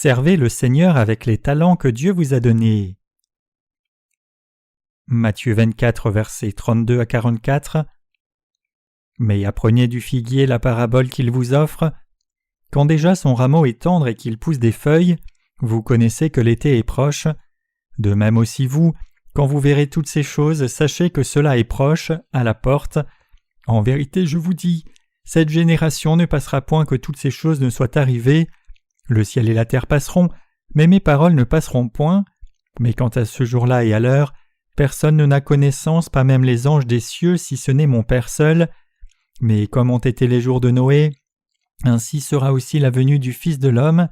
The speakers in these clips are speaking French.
Servez le Seigneur avec les talents que Dieu vous a donnés. Matthieu 24, versets 32 à 44. Mais apprenez du figuier la parabole qu'il vous offre. Quand déjà son rameau est tendre et qu'il pousse des feuilles, vous connaissez que l'été est proche. De même aussi vous, quand vous verrez toutes ces choses, sachez que cela est proche, à la porte. En vérité, je vous dis, cette génération ne passera point que toutes ces choses ne soient arrivées. Le ciel et la terre passeront, mais mes paroles ne passeront point. Mais quant à ce jour-là et à l'heure, personne n'en a connaissance, pas même les anges des cieux, si ce n'est mon Père seul. Mais comme ont été les jours de Noé, ainsi sera aussi la venue du Fils de l'homme.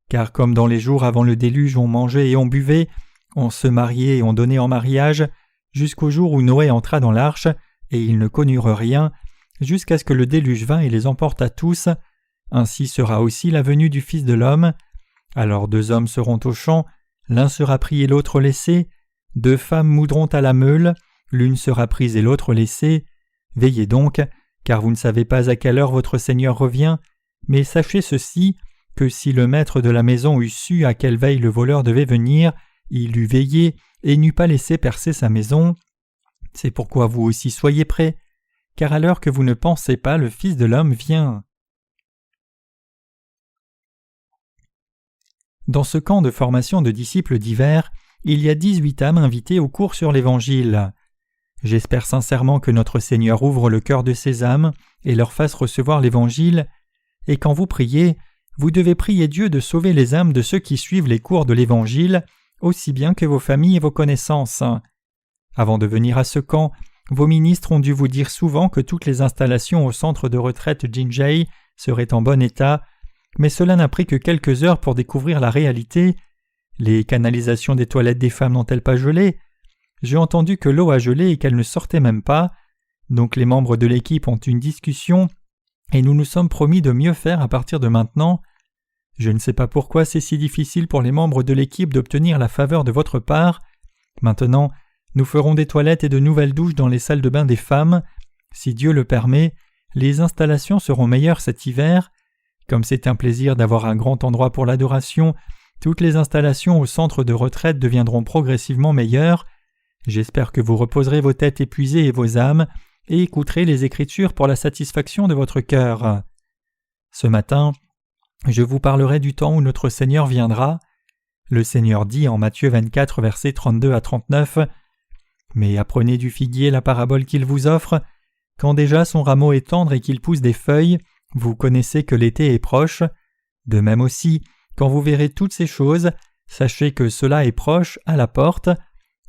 Car comme dans les jours avant le déluge on mangeait et on buvait, on se mariait et on donnait en mariage, jusqu'au jour où Noé entra dans l'arche, et ils ne connurent rien, jusqu'à ce que le déluge vînt et les emporta tous, ainsi sera aussi la venue du Fils de l'homme. Alors 2 hommes seront au champ, l'un sera pris et l'autre laissé, 2 femmes moudront à la meule, l'une sera prise et l'autre laissée. Veillez donc, car vous ne savez pas à quelle heure votre Seigneur revient, mais sachez ceci, que si le maître de la maison eût su à quelle veille le voleur devait venir, il eût veillé et n'eût pas laissé percer sa maison. C'est pourquoi vous aussi soyez prêts, car à l'heure que vous ne pensez pas, le Fils de l'homme vient. Dans ce camp de formation de disciples d'hiver, il y a 18 âmes invitées au cours sur l'Évangile. J'espère sincèrement que notre Seigneur ouvre le cœur de ces âmes et leur fasse recevoir l'Évangile, et quand vous priez, vous devez prier Dieu de sauver les âmes de ceux qui suivent les cours de l'Évangile, aussi bien que vos familles et vos connaissances. Avant de venir à ce camp, vos ministres ont dû vous dire souvent que toutes les installations au centre de retraite Jinjai seraient en bon état, mais cela n'a pris que quelques heures pour découvrir la réalité. Les canalisations des toilettes des femmes n'ont-elles pas gelé? J'ai entendu que l'eau a gelé et qu'elle ne sortait même pas. Donc les membres de l'équipe ont une discussion et nous nous sommes promis de mieux faire à partir de maintenant. Je ne sais pas pourquoi c'est si difficile pour les membres de l'équipe d'obtenir la faveur de votre part. Maintenant, nous ferons des toilettes et de nouvelles douches dans les salles de bain des femmes. Si Dieu le permet, les installations seront meilleures cet hiver. Comme c'est un plaisir d'avoir un grand endroit pour l'adoration, toutes les installations au centre de retraite deviendront progressivement meilleures. J'espère que vous reposerez vos têtes épuisées et vos âmes et écouterez les Écritures pour la satisfaction de votre cœur. Ce matin, je vous parlerai du temps où notre Seigneur viendra. Le Seigneur dit en Matthieu 24, versets 32 à 39, « Mais apprenez du figuier la parabole qu'il vous offre. Quand déjà son rameau est tendre et qu'il pousse des feuilles, vous connaissez que l'été est proche. De même aussi, quand vous verrez toutes ces choses, sachez que cela est proche, à la porte.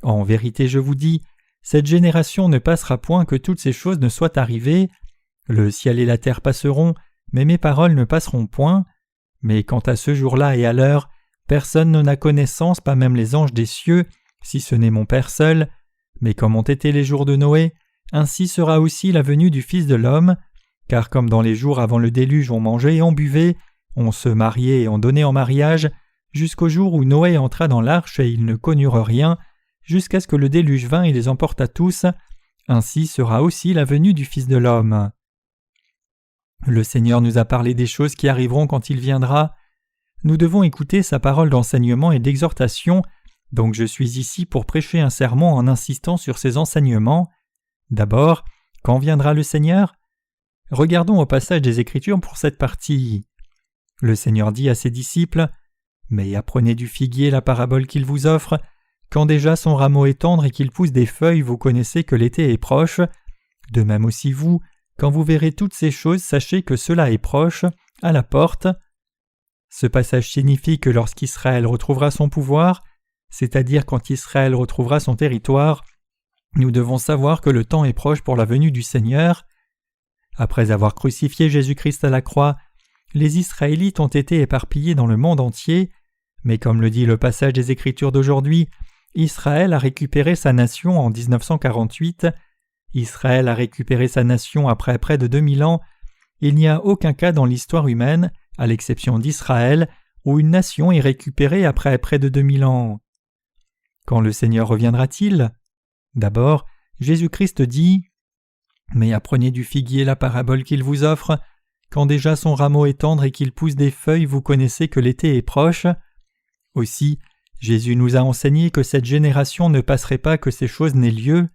En vérité, je vous dis, cette génération ne passera point que toutes ces choses ne soient arrivées. Le ciel et la terre passeront, mais mes paroles ne passeront point. Mais quant à ce jour-là et à l'heure, personne n'en a connaissance, pas même les anges des cieux, si ce n'est mon Père seul. Mais comme ont été les jours de Noé, ainsi sera aussi la venue du Fils de l'homme. Car comme dans les jours avant le déluge on mangeait et on buvait, on se mariait et on donnait en mariage, jusqu'au jour où Noé entra dans l'arche et ils ne connurent rien, jusqu'à ce que le déluge vînt et les emporta tous, ainsi sera aussi la venue du Fils de l'homme. Le Seigneur nous a parlé des choses qui arriveront quand il viendra. Nous devons écouter sa parole d'enseignement et d'exhortation, donc je suis ici pour prêcher un sermon en insistant sur ces enseignements. D'abord, quand viendra le Seigneur? Regardons au passage des Écritures pour cette partie. Le Seigneur dit à ses disciples, « Mais apprenez du figuier la parabole qu'il vous offre. Quand déjà son rameau est tendre et qu'il pousse des feuilles, vous connaissez que l'été est proche. De même aussi vous, quand vous verrez toutes ces choses, sachez que cela est proche, à la porte. » Ce passage signifie que lorsqu'Israël retrouvera son pouvoir, c'est-à-dire quand Israël retrouvera son territoire, nous devons savoir que le temps est proche pour la venue du Seigneur. Après avoir crucifié Jésus-Christ à la croix, les Israélites ont été éparpillés dans le monde entier, mais comme le dit le passage des Écritures d'aujourd'hui, Israël a récupéré sa nation en 1948. Israël a récupéré sa nation après près de 2000 ans. Il n'y a aucun cas dans l'histoire humaine, à l'exception d'Israël, où une nation est récupérée après près de 2000 ans. Quand le Seigneur reviendra-t-il? D'abord, Jésus-Christ dit « Mais apprenez du figuier la parabole qu'il vous offre. quand déjà son rameau est tendre et qu'il pousse des feuilles, vous connaissez que l'été est proche. Aussi, Jésus nous a enseigné que cette génération ne passerait pas que ces choses n'aient lieu.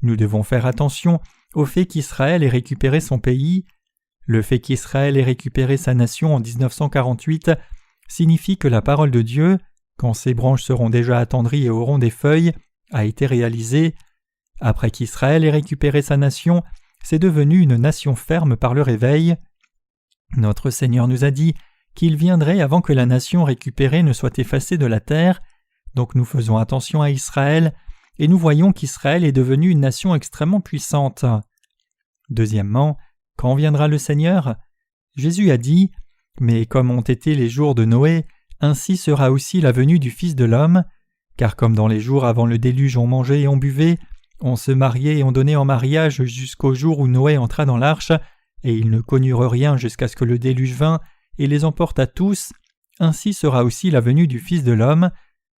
Nous devons faire attention au fait qu'Israël ait récupéré son pays. Le fait qu'Israël ait récupéré sa nation en 1948 signifie que la parole de Dieu, quand ses branches seront déjà attendries et auront des feuilles, a été réalisée. Après qu'Israël ait récupéré sa nation, c'est devenu une nation ferme par le réveil. Notre Seigneur nous a dit qu'il viendrait avant que la nation récupérée ne soit effacée de la terre, donc nous faisons attention à Israël, et nous voyons qu'Israël est devenu une nation extrêmement puissante. Deuxièmement, quand viendra le Seigneur? Jésus a dit « Mais comme ont été les jours de Noé, ainsi sera aussi la venue du Fils de l'homme, car comme dans les jours avant le déluge on mangeait et on buvait, on se mariait et on donnait en mariage jusqu'au jour où Noé entra dans l'arche, et ils ne connurent rien jusqu'à ce que le déluge vînt et les emporta tous, ainsi sera aussi la venue du Fils de l'homme. »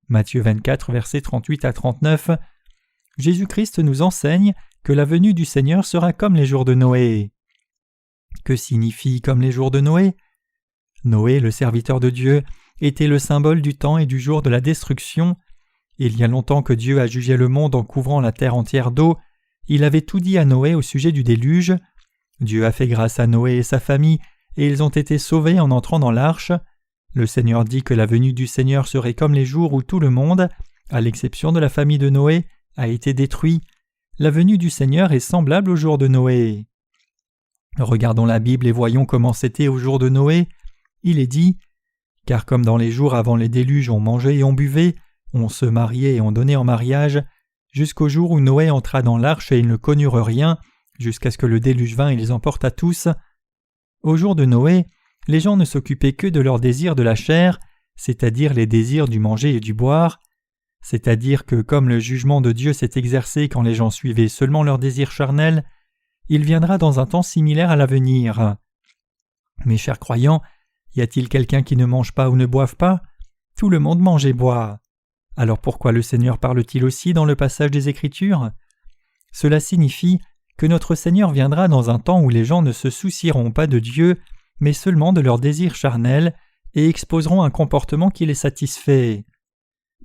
Matthieu 24, versets 38 à 39. Jésus-Christ nous enseigne que la venue du Seigneur sera comme les jours de Noé. Que signifie comme les jours de Noé? Noé, le serviteur de Dieu, était le symbole du temps et du jour de la destruction. Il y a longtemps que Dieu a jugé le monde en couvrant la terre entière d'eau. Il avait tout dit à Noé au sujet du déluge. Dieu a fait grâce à Noé et sa famille, et ils ont été sauvés en entrant dans l'arche. Le Seigneur dit que la venue du Seigneur serait comme les jours où tout le monde, à l'exception de la famille de Noé, a été détruit. La venue du Seigneur est semblable au jour de Noé. Regardons la Bible et voyons comment c'était au jour de Noé. Il est dit « Car comme dans les jours avant les déluges on mangeait et on buvait, on se mariait et on donnait en mariage, jusqu'au jour où Noé entra dans l'arche et ils ne connurent rien, jusqu'à ce que le déluge vînt et les emporta tous. » Au jour de Noé, les gens ne s'occupaient que de leurs désirs de la chair, c'est-à-dire les désirs du manger et du boire. C'est-à-dire que comme le jugement de Dieu s'est exercé quand les gens suivaient seulement leurs désirs charnels, il viendra dans un temps similaire à l'avenir. Mes chers croyants, y a-t-il quelqu'un qui ne mange pas ou ne boive pas? Tout le monde mange et boit. Alors pourquoi le Seigneur parle-t-il aussi dans le passage des Écritures? Cela signifie que notre Seigneur viendra dans un temps où les gens ne se soucieront pas de Dieu, mais seulement de leurs désirs charnels, et exposeront un comportement qui les satisfait.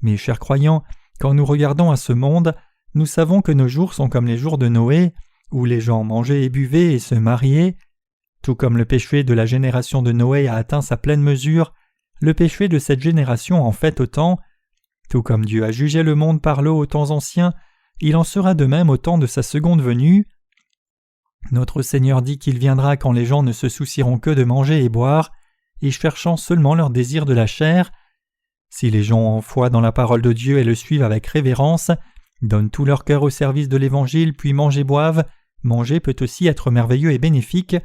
Mes chers croyants, quand nous regardons à ce monde, nous savons que nos jours sont comme les jours de Noé, où les gens mangeaient et buvaient et se mariaient. Tout comme le péché de la génération de Noé a atteint sa pleine mesure, le péché de cette génération en fait autant. Tout comme Dieu a jugé le monde par l'eau aux temps anciens, il en sera de même au temps de sa seconde venue. Notre Seigneur dit qu'il viendra quand les gens ne se soucieront que de manger et boire, et cherchant seulement leurs désirs de la chair. Si les gens ont foi dans la parole de Dieu et le suivent avec révérence, donnent tout leur cœur au service de l'Évangile puis mangent et boivent, manger peut aussi être merveilleux et bénéfique,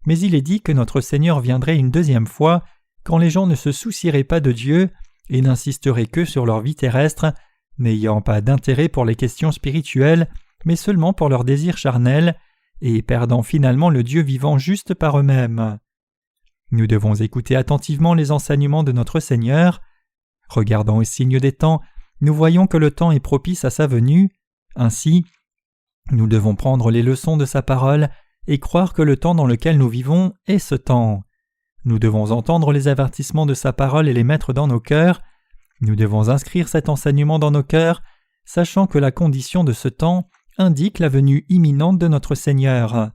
mais il est dit que notre Seigneur viendrait une deuxième fois quand les gens ne se soucieraient pas de Dieu et n'insisteraient que sur leur vie terrestre, n'ayant pas d'intérêt pour les questions spirituelles, mais seulement pour leurs désirs charnels, et perdant finalement le Dieu vivant juste par eux-mêmes. Nous devons écouter attentivement les enseignements de notre Seigneur. Regardant aux signes des temps, nous voyons que le temps est propice à sa venue. Ainsi, nous devons prendre les leçons de sa parole et croire que le temps dans lequel nous vivons est ce temps. Nous devons entendre les avertissements de sa parole et les mettre dans nos cœurs. Nous devons inscrire cet enseignement dans nos cœurs, sachant que la condition de ce temps indique la venue imminente de notre Seigneur.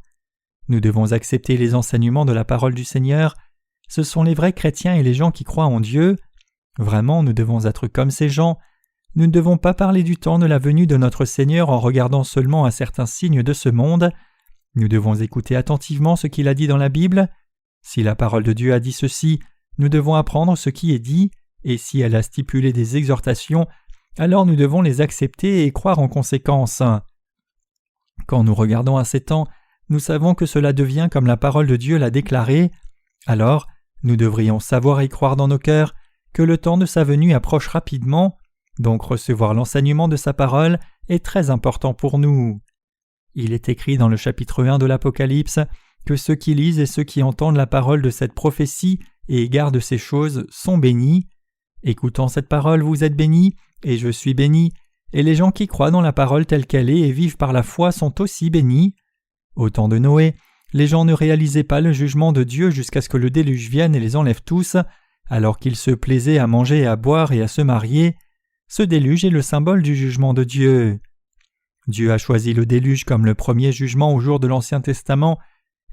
Nous devons accepter les enseignements de la parole du Seigneur. Ce sont les vrais chrétiens et les gens qui croient en Dieu. Vraiment, nous devons être comme ces gens. Nous ne devons pas parler du temps de la venue de notre Seigneur en regardant seulement à certains signes de ce monde. Nous devons écouter attentivement ce qu'il a dit dans la Bible. Si la parole de Dieu a dit ceci, nous devons apprendre ce qui est dit, et si elle a stipulé des exhortations, alors nous devons les accepter et croire en conséquence. Quand nous regardons à ces temps, nous savons que cela devient comme la parole de Dieu l'a déclaré. Alors, nous devrions savoir et croire dans nos cœurs que le temps de sa venue approche rapidement, donc recevoir l'enseignement de sa parole est très important pour nous. Il est écrit dans le chapitre 1 de l'Apocalypse que ceux qui lisent et ceux qui entendent la parole de cette prophétie et gardent ces choses sont bénis. Écoutant cette parole, vous êtes bénis, et je suis béni, et les gens qui croient dans la parole telle qu'elle est et vivent par la foi sont aussi bénis. Au temps de Noé, les gens ne réalisaient pas le jugement de Dieu jusqu'à ce que le déluge vienne et les enlève tous, alors qu'ils se plaisaient à manger et à boire et à se marier. Ce déluge est le symbole du jugement de Dieu. Dieu a choisi le déluge comme le premier jugement au jour de l'Ancien Testament,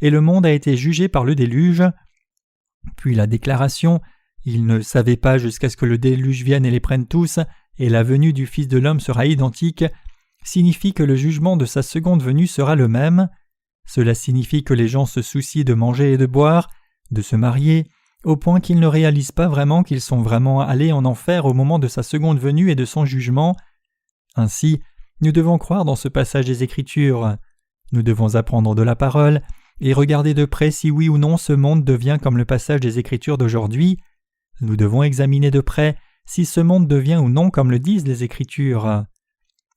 et le monde a été jugé par le déluge. Puis la déclaration « Ils ne savaient pas jusqu'à ce que le déluge vienne et les prenne tous, et la venue du Fils de l'homme sera identique » signifie que le jugement de sa seconde venue sera le même. Cela signifie que les gens se soucient de manger et de boire, de se marier, au point qu'ils ne réalisent pas vraiment qu'ils sont vraiment allés en enfer au moment de sa seconde venue et de son jugement. Ainsi, nous devons croire dans ce passage des Écritures. Nous devons apprendre de la parole et regarder de près si oui ou non ce monde devient comme le passage des Écritures d'aujourd'hui. Nous devons examiner de près si ce monde devient ou non comme le disent les Écritures.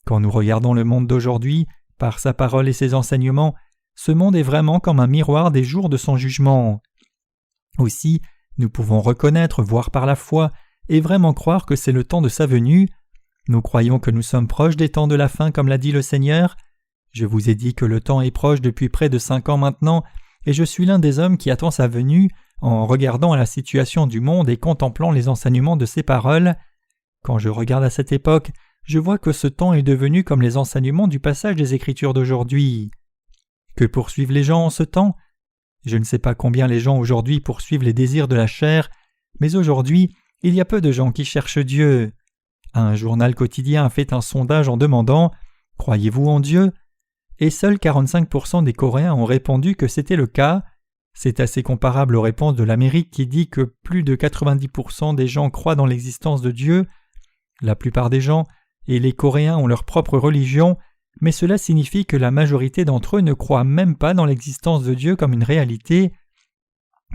Quand nous regardons le monde d'aujourd'hui, par sa parole et ses enseignements, ce monde est vraiment comme un miroir des jours de son jugement. Aussi, nous pouvons reconnaître, voir par la foi, et vraiment croire que c'est le temps de sa venue. Nous croyons que nous sommes proches des temps de la fin comme l'a dit le Seigneur. Je vous ai dit que le temps est proche depuis près de 5 ans maintenant, et je suis l'un des hommes qui attend sa venue en regardant à la situation du monde et contemplant les enseignements de ses paroles. Quand je regarde à cette époque, je vois que ce temps est devenu comme les enseignements du passage des Écritures d'aujourd'hui. Que poursuivent les gens en ce temps ? Je ne sais pas combien les gens aujourd'hui poursuivent les désirs de la chair, mais aujourd'hui, il y a peu de gens qui cherchent Dieu. Un journal quotidien a fait un sondage en demandant « Croyez-vous en Dieu ?» et seuls 45% des Coréens ont répondu que c'était le cas. C'est assez comparable aux réponses de l'Amérique qui dit que plus de 90% des gens croient dans l'existence de Dieu. La plupart des gens et les Coréens ont leur propre religion, mais cela signifie que la majorité d'entre eux ne croient même pas dans l'existence de Dieu comme une réalité.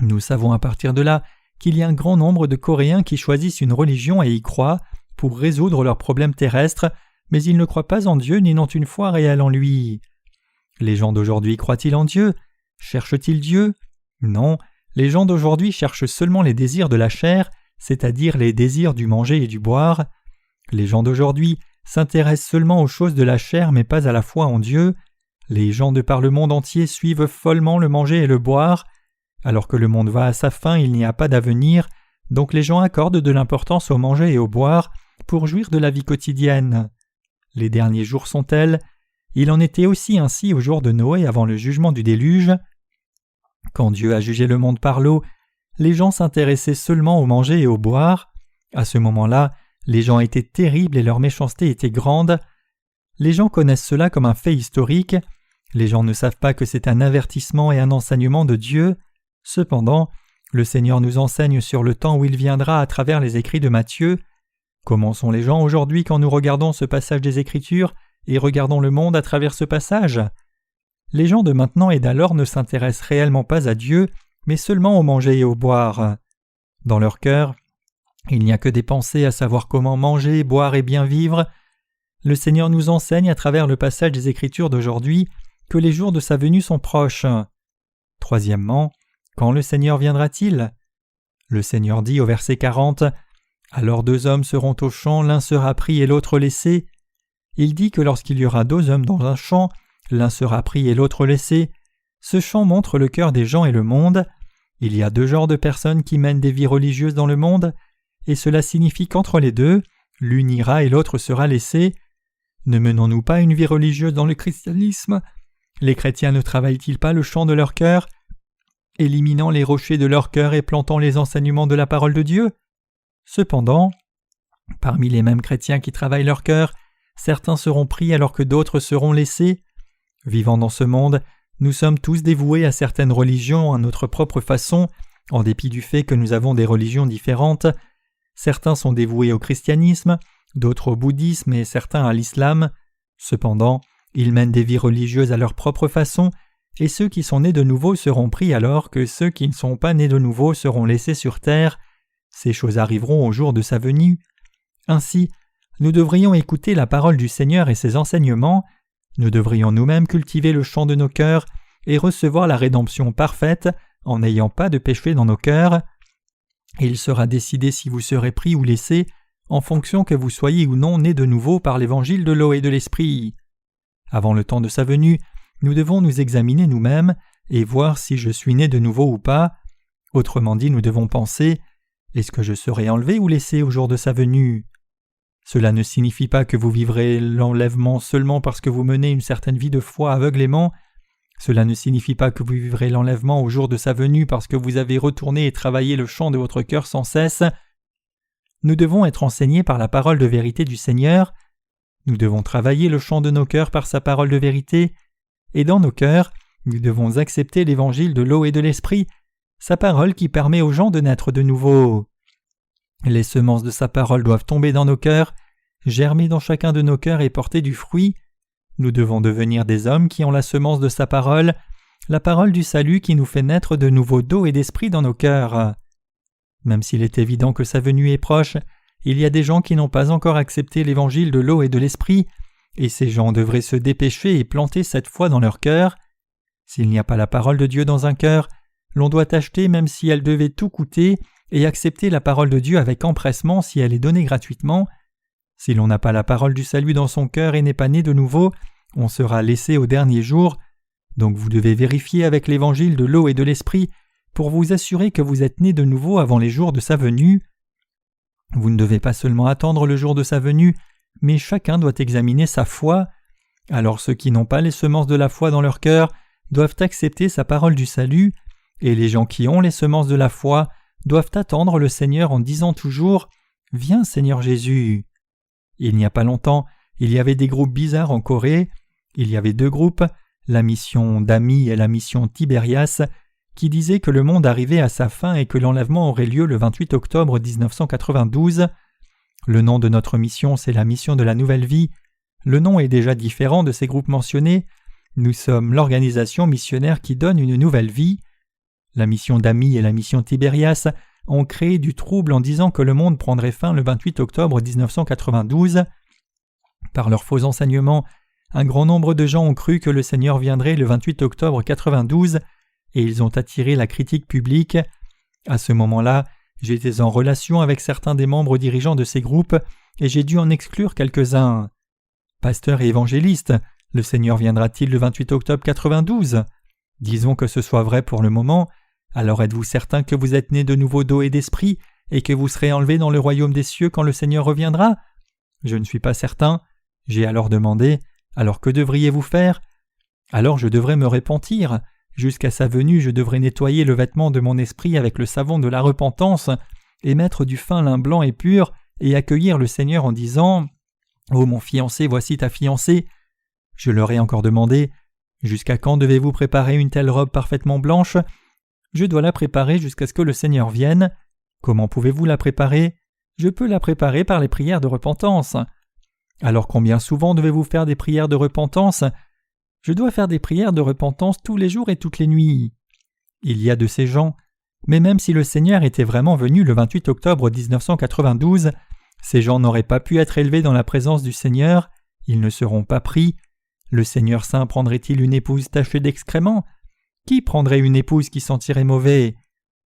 Nous savons à partir de là qu'il y a un grand nombre de Coréens qui choisissent une religion et y croient pour résoudre leurs problèmes terrestres, mais ils ne croient pas en Dieu ni n'ont une foi réelle en lui. Les gens d'aujourd'hui croient-ils en Dieu ? Cherchent-ils Dieu ? Non, les gens d'aujourd'hui cherchent seulement les désirs de la chair, c'est-à-dire les désirs du manger et du boire. Les gens d'aujourd'hui s'intéressent seulement aux choses de la chair mais pas à la foi en Dieu. Les gens de par le monde entier suivent follement le manger et le boire. Alors que le monde va à sa fin, il n'y a pas d'avenir, donc les gens accordent de l'importance au manger et au boire pour jouir de la vie quotidienne. Les derniers jours sont tels. Il en était aussi ainsi au jour de Noé avant le jugement du déluge. Quand Dieu a jugé le monde par l'eau, les gens s'intéressaient seulement au manger et au boire. À ce moment-là, les gens étaient terribles et leur méchanceté était grande. Les gens connaissent cela comme un fait historique. Les gens ne savent pas que c'est un avertissement et un enseignement de Dieu. Cependant, le Seigneur nous enseigne sur le temps où il viendra à travers les écrits de Matthieu. Comment sont les gens aujourd'hui quand nous regardons ce passage des Écritures et regardons le monde à travers ce passage ? Les gens de maintenant et d'alors ne s'intéressent réellement pas à Dieu, mais seulement au manger et au boire. Dans leur cœur, il n'y a que des pensées à savoir comment manger, boire et bien vivre. Le Seigneur nous enseigne à travers le passage des Écritures d'aujourd'hui que les jours de sa venue sont proches. Troisièmement, quand le Seigneur viendra-t-il ? Le Seigneur dit au verset 40 « Alors 2 hommes seront au champ, l'un sera pris et l'autre laissé. » Il dit que lorsqu'il y aura 2 hommes dans un champ, l'un sera pris et l'autre laissé. Ce champ montre le cœur des gens et le monde. Il y a 2 genres de personnes qui mènent des vies religieuses dans le monde, et cela signifie qu'entre les deux, l'une ira et l'autre sera laissée. Ne menons-nous pas une vie religieuse dans le christianisme ? Les chrétiens ne travaillent-ils pas le champ de leur cœur, éliminant les rochers de leur cœur et plantant les enseignements de la parole de Dieu ? Cependant, parmi les mêmes chrétiens qui travaillent leur cœur, certains seront pris alors que d'autres seront laissés. Vivant dans ce monde, nous sommes tous dévoués à certaines religions à notre propre façon, en dépit du fait que nous avons des religions différentes. Certains sont dévoués au christianisme, d'autres au bouddhisme et certains à l'islam. Cependant, ils mènent des vies religieuses à leur propre façon, et ceux qui sont nés de nouveau seront pris alors que ceux qui ne sont pas nés de nouveau seront laissés sur terre. Ces choses arriveront au jour de sa venue. Ainsi, nous devrions écouter la parole du Seigneur et ses enseignements. Nous devrions nous-mêmes cultiver le champ de nos cœurs et recevoir la rédemption parfaite en n'ayant pas de péché dans nos cœurs. Il sera décidé si vous serez pris ou laissé en fonction que vous soyez ou non nés de nouveau par l'évangile de l'eau et de l'esprit. Avant le temps de sa venue, nous devons nous examiner nous-mêmes et voir si je suis né de nouveau ou pas. Autrement dit, nous devons penser « Est-ce que je serai enlevé ou laissé au jour de sa venue ?» Cela ne signifie pas que vous vivrez l'enlèvement seulement parce que vous menez une certaine vie de foi aveuglément. Cela ne signifie pas que vous vivrez l'enlèvement au jour de sa venue parce que vous avez retourné et travaillé le chant de votre cœur sans cesse. Nous devons être enseignés par la parole de vérité du Seigneur. Nous devons travailler le chant de nos cœurs par sa parole de vérité. Et dans nos cœurs, nous devons accepter l'évangile de l'eau et de l'esprit, sa parole qui permet aux gens de naître de nouveau. Les semences de sa parole doivent tomber dans nos cœurs, germer dans chacun de nos cœurs et porter du fruit. Nous devons devenir des hommes qui ont la semence de sa parole, la parole du salut qui nous fait naître de nouveau d'eau et d'esprit dans nos cœurs. Même s'il est évident que sa venue est proche, il y a des gens qui n'ont pas encore accepté l'évangile de l'eau et de l'esprit, et ces gens devraient se dépêcher et planter cette foi dans leur cœur. S'il n'y a pas la parole de Dieu dans un cœur, l'on doit acheter même si elle devait tout coûter, et accepter la parole de Dieu avec empressement si elle est donnée gratuitement. Si l'on n'a pas la parole du salut dans son cœur et n'est pas né de nouveau, on sera laissé au dernier jour. Donc vous devez vérifier avec l'évangile de l'eau et de l'esprit pour vous assurer que vous êtes né de nouveau avant les jours de sa venue. Vous ne devez pas seulement attendre le jour de sa venue, mais chacun doit examiner sa foi. Alors ceux qui n'ont pas les semences de la foi dans leur cœur doivent accepter sa parole du salut, et les gens qui ont les semences de la foi doivent attendre le Seigneur en disant toujours « Viens Seigneur Jésus ». Il n'y a pas longtemps, il y avait des groupes bizarres en Corée. Il y avait 2 groupes, la mission d'Ami et la mission Tibérias, qui disaient que le monde arrivait à sa fin et que l'enlèvement aurait lieu le 28 octobre 1992. Le nom de notre mission, c'est la mission de la nouvelle vie. Le nom est déjà différent de ces groupes mentionnés. Nous sommes l'organisation missionnaire qui donne une nouvelle vie. La mission d'Ami et la mission Tibérias ont créé du trouble en disant que le monde prendrait fin le 28 octobre 1992. Par leurs faux enseignements, un grand nombre de gens ont cru que le Seigneur viendrait le 28 octobre 1992 et ils ont attiré la critique publique. À ce moment-là, j'étais en relation avec certains des membres dirigeants de ces groupes et j'ai dû en exclure quelques-uns. Pasteur et évangéliste, le Seigneur viendra-t-il le 28 octobre 1992 ? Disons que ce soit vrai pour le moment, alors êtes-vous certain que vous êtes né de nouveau d'eau et d'esprit et que vous serez enlevé dans le royaume des cieux quand le Seigneur reviendra ? Je ne suis pas certain. J'ai alors demandé « Alors que devriez-vous faire » Alors je devrais me repentir. Jusqu'à sa venue, je devrais nettoyer le vêtement de mon esprit avec le savon de la repentance et mettre du fin lin blanc et pur et accueillir le Seigneur en disant « Oh mon fiancé, voici ta fiancée » Je leur ai encore demandé « Jusqu'à quand devez-vous préparer une telle robe parfaitement blanche ?» Je dois la préparer jusqu'à ce que le Seigneur vienne. Comment pouvez-vous la préparer ? Je peux la préparer par les prières de repentance. Alors combien souvent devez-vous faire des prières de repentance ? Je dois faire des prières de repentance tous les jours et toutes les nuits. Il y a de ces gens, mais même si le Seigneur était vraiment venu le 28 octobre 1992, ces gens n'auraient pas pu être élevés dans la présence du Seigneur, ils ne seront pas pris. Le Seigneur Saint prendrait-il une épouse tachée d'excréments ? Qui prendrait une épouse qui sentirait mauvais ?